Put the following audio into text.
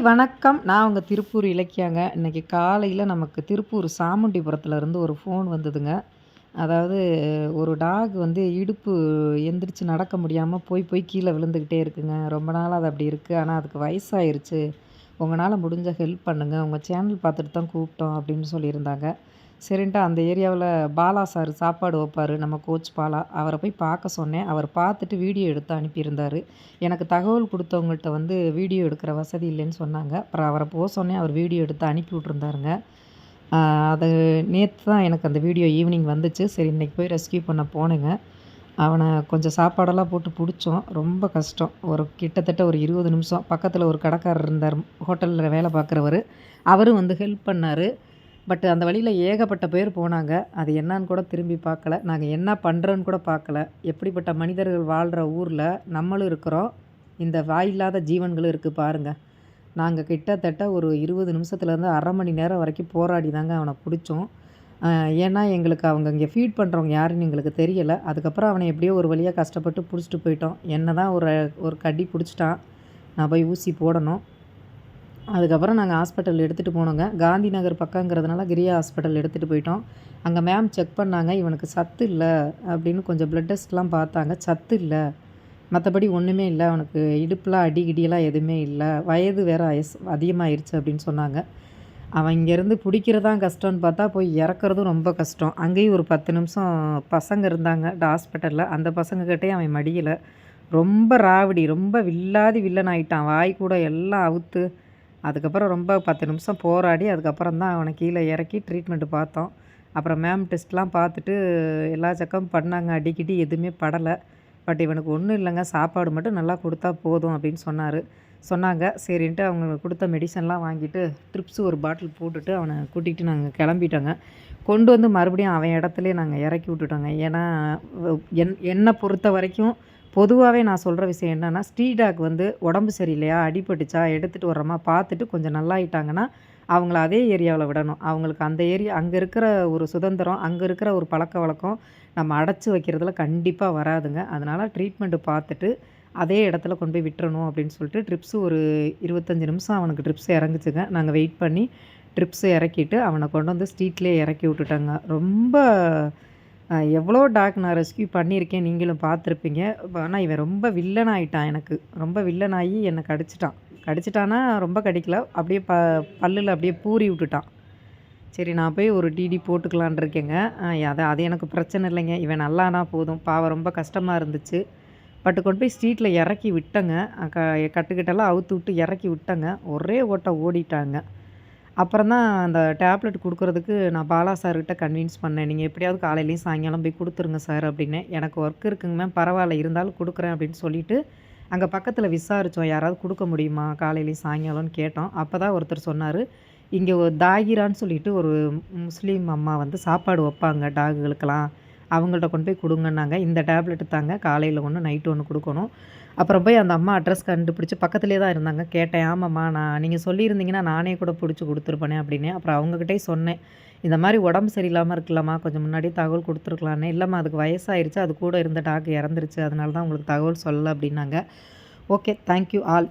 வணக்கம். நான் உங்க திருப்பூர் இலக்கியாங்க. இன்னைக்கு காலையில நமக்கு திருப்பூர் சாமுண்டிபுரத்துலருந்து ஒரு ஃபோன் வந்ததுங்க. அதாவது ஒரு டாக் வந்து இடுப்பு எந்திரிச்சு நடக்க முடியாம போய் போய் கீழ விழுந்துக்கிட்டே இருக்குங்க. ரொம்ப நாளா அது அப்படி இருக்கு. ஆனா அதுக்கு வயசாயிருச்சு. உங்கனால முடிஞ்ச ஹெல்ப் பண்ணுங்க. உங்க சேனல் பார்த்துட்டு தான் கூப்பிட்டோம் அப்படின்னு சொல்லியிருந்தாங்க. சரின்ட்டு அந்த ஏரியாவுல பாலா சார் சாப்பாடு வப்பாரு. நம்ம கோச் பாலா. அவர போய் பார்க்க சொன்னேன். அவர் பார்த்துட்டு வீடியோ எடுத்து அனுப்பியிருந்தாரு. எனக்கு தகவல் குடுத்தவங்கள்ட்ட வந்து வீடியோ எடுக்கிற வசதி இல்லைன்னு சொன்னாங்க. அப்புறம் அவர சொன்னேன். அவர் வீடியோ எடுத்து அனுப்பி விட்டுருந்தாருங்க. ஆ அது நேத்து தான் எனக்கு அந்த வீடியோ ஈவினிங் வந்துச்சு. சரி இன்னைக்கு போய் ரெஸ்க்யூ பண்ண போனேங்க. அவன கொஞ்சம் சாப்பாடெல்லாம் போட்டு புடிச்சோம். ரொம்ப கஷ்டம். கிட்டத்தட்ட ஒரு 20 நிமிஷம். பக்கத்துல ஒரு கடைக்காரர் இருந்தாரு. ஹோட்டல்ல வேலை பார்க்குறவரு. அவரும் வந்து ஹெல்ப் பண்ணாரு. பட் அந்த வழியில ஏகப்பட்ட பேர் போனாங்க. அது என்னான்னு கூட திரும்பி பார்க்கல. நாங்க என்ன பண்றோன்னு கூட பார்க்கல. எப்படிப்பட்ட மனிதர்கள் வாழ்ற ஊர்ல நம்மளும் இருக்கிறோம். இந்த வாயில்லாத ஜீவன்களும் இருக்கு பாருங்க. நாங்க கிட்டத்தட்ட ஒரு 20 நிமிஷத்துலேருந்து 1/2 மணி நேரம் வரைக்கும் போராடி தாங்க அவன புடிச்சோம். அ ஏன்னா எங்களுக்கு அவங்க இங்க ஃபீட் பண்றவங்க யாருன்னு எங்களுக்கு தெரியல. அதுக்கப்புறம் அவன எப்படியோ ஒரு வழியா கஷ்டப்பட்டு புடிச்சிட்டு போயிட்டோம். என்ன தான் ஒரு ஒரு கடி புடிச்சிட்டான். நான் போய் ஊசி போடணும். அதுக்கப்புறம் நாங்க ஹாஸ்பிட்டல் எடுத்துகிட்டு போனோங்க. காந்தி நகர் பக்கங்கிறதுனால கிரியா ஹாஸ்பிட்டல் எடுத்துகிட்டு போயிட்டோம். அங்கே மேம் செக் பண்ணாங்க. இவனுக்கு சத்து இல்ல அப்படின்னு கொஞ்சம் பிளட் டெஸ்ட்லாம் பார்த்தாங்க. சத்து இல்ல. மற்றபடி ஒன்றுமே இல்ல. அவனுக்கு இடுப்புலாம் அடி கிடியெல்லாம் எதுவுமே இல்ல. வயது வேற அதிகமாயிருச்சு அப்படின்னு சொன்னாங்க. அவன் இங்கேருந்து பிடிக்கிறது தான் கஷ்டம்னு பார்த்தா, போய் இறக்குறதும் ரொம்ப கஷ்டம். அங்கேயும் ஒரு 10 நிமிஷம் பசங்க இருந்தாங்க ஹாஸ்பிட்டல்ல. அந்த பசங்ககிட்டயும் அவன் மடியல. ரொம்ப ராவடி. ரொம்ப வில்லாதி வில்லன் ஆயிட்டான். வாய் கூட எல்லாம் அவுத்து அதுக்கப்புறம் ரொம்ப 10 நிமிஷம் போராடி, அதுக்கப்புறம் தான் அவன கீழ இறக்கி ட்ரீட்மெண்ட் பார்த்தோம். அப்புறம் மேம் டெஸ்ட்லாம் பார்த்துட்டு எல்லா செக்கப்பும் பண்ணாங்க. அடி கிடி எதுவுமே படல. பட் இவனுக்கு ஒண்ணும் இல்லங்க. சாப்பாடு மட்டும் நல்லா குடுத்தா போதும் அப்படின்னு சொன்னாங்க. சரின்ட்டு அவங்க குடுத்த மெடிசன்லாம் வாங்கிட்டு, ட்ரிப்ஸ் ஒரு பாட்டில் போட்டுட்டு அவன கூட்டிகிட்டு நாங்க கிளம்பிட்டோங்க. கொண்டு வந்து மறுபடியும் அவன் இடத்துலயே நாங்க இறக்கி விட்டுட்டோங்க. ஏன்னா, என்ன பொறுத்த வரைக்கும் பொதுவாவே நான் சொல்ற விஷயம் என்னன்னா, ஸ்ட்ரீட் டாக் வந்து உடம்பு சரியில்லையா, அடிபட்டுச்சா, எடுத்துட்டு வர்றோமா, பார்த்துட்டு கொஞ்சம் நல்லாயிட்டாங்கன்னா, அவங்கள அதே ஏரியாவுல விடணும். அவங்களுக்கு அந்த ஏரியா அங்க இருக்கிற ஒரு சுதந்திரம், அங்க இருக்கிற ஒரு பழக்கவழக்கம் நம்ம அடைச்சு வைக்கிறதுல கண்டிப்பா வராதுங்க. அதனால ட்ரீட்மெண்ட் பார்த்துட்டு, அதே இடத்துல கொண்டு போய் விட்டுறணும் அப்படின்னு சொல்லிட்டு, ட்ரிப்ஸ் ஒரு 25 நிமிஷம் அவனுக்கு ட்ரிப்ஸ் இறங்குச்சுங்க. நாங்க வெயிட் பண்ணி ட்ரிப்ஸ் இறக்கிட்டு, அவன கொண்டு வந்து ஸ்ட்ரீட்லயே இறக்கி விட்டுட்டோங்க. ரொம்ப எவ்வளோ டாக் நான் ரெஸ்க்யூ பண்ணியிருக்கேன். நீங்களும் பார்த்துருப்பீங்க. ஆனா இவன் ரொம்ப வில்லன் ஆயிட்டான் எனக்கு. ரொம்ப வில்லன் ஆயி என்ன கடிச்சுட்டான். கடிச்சுட்டான்னா ரொம்ப கடிக்கல. அப்படியே பல்லுல அப்படியே பூரி விட்டுட்டான். சரி நான் போய் ஒரு டிடி போட்டுக்கலான்னு இருக்கேங்க. அது எனக்கு பிரச்சனை இல்லைங்க. இவன் நல்லானா போதும். பாவம் ரொம்ப கஷ்டமா இருந்துச்சு. பட் கொண்டு போய் ஸ்ட்ரீட்ல இறக்கி விட்டேங்க. கட்டுக்கிட்டலாம் அவுத்து விட்டு இறக்கி விட்டேங்க. ஒரே ஓட்டம் ஓடிட்டாங்க. அப்புறம் தான் அந்த டேப்லெட் குடுக்குறதுக்கு நான் பாலா சார்கிட்ட கன்வின்ஸ் பண்ணேன். "நீங்க எப்படியாவது காலையிலயும் சாயங்காலம் போய் குடுத்துருங்க சார்" அப்படின்னேன். "எனக்கு ஒர்க் இருக்குங்க மேம். பரவால்ல இருந்தாலும் குடுக்குறேன்" அப்படின்னு சொல்லிட்டு, அங்க பக்கத்துல விசாரிச்சோம். யாராவது குடுக்க முடியுமா? காலையிலயும் சாயங்காலம்னு கேட்டோம். அப்பதான் ஒருத்தர் சொன்னாரு, "இங்க ஒரு தாகிரான்னு சொல்லிட்டு ஒரு முஸ்லீம் அம்மா வந்து சாப்பாடு வப்பாங்க டாகுகளுக்கெல்லாம். அவங்கள்ட்ட கொண்டு போய் குடுங்கன்னாங்க. இந்த டேப்லெட் தாங்க. காலையில ஒண்ணு, நைட்டு ஒண்ணு குடுக்கணும்." அப்புறம் போய் அந்த அம்மா அட்ரஸ் கண்டுபிடிச்சு பக்கத்திலேயே தான் இருந்தாங்க. கேட்டேன், "ஆமாம்மா நீங்க சொல்லியிருந்தீங்கன்னா நானே கூட புடிச்சு குடுத்துருப்பேனே" அப்படின்னேன். அப்புறம் அவங்ககிட்டயே சொன்னேன். இந்த மாரி உடம்பு சரியில்லாம இருக்குல்லம்மா, கொஞ்சம் முன்னாடியே தகவல் குடுத்துருக்கலான்னேன். "இல்லம்மா அதுக்கு வயசாயிருச்சு. அது கூட இருந்த டாக் இறந்துருச்சு. அதனால தான் உங்களுக்கு தகவல் சொல்லல" அப்படின்னாங்க. ஓகே. Thank you all.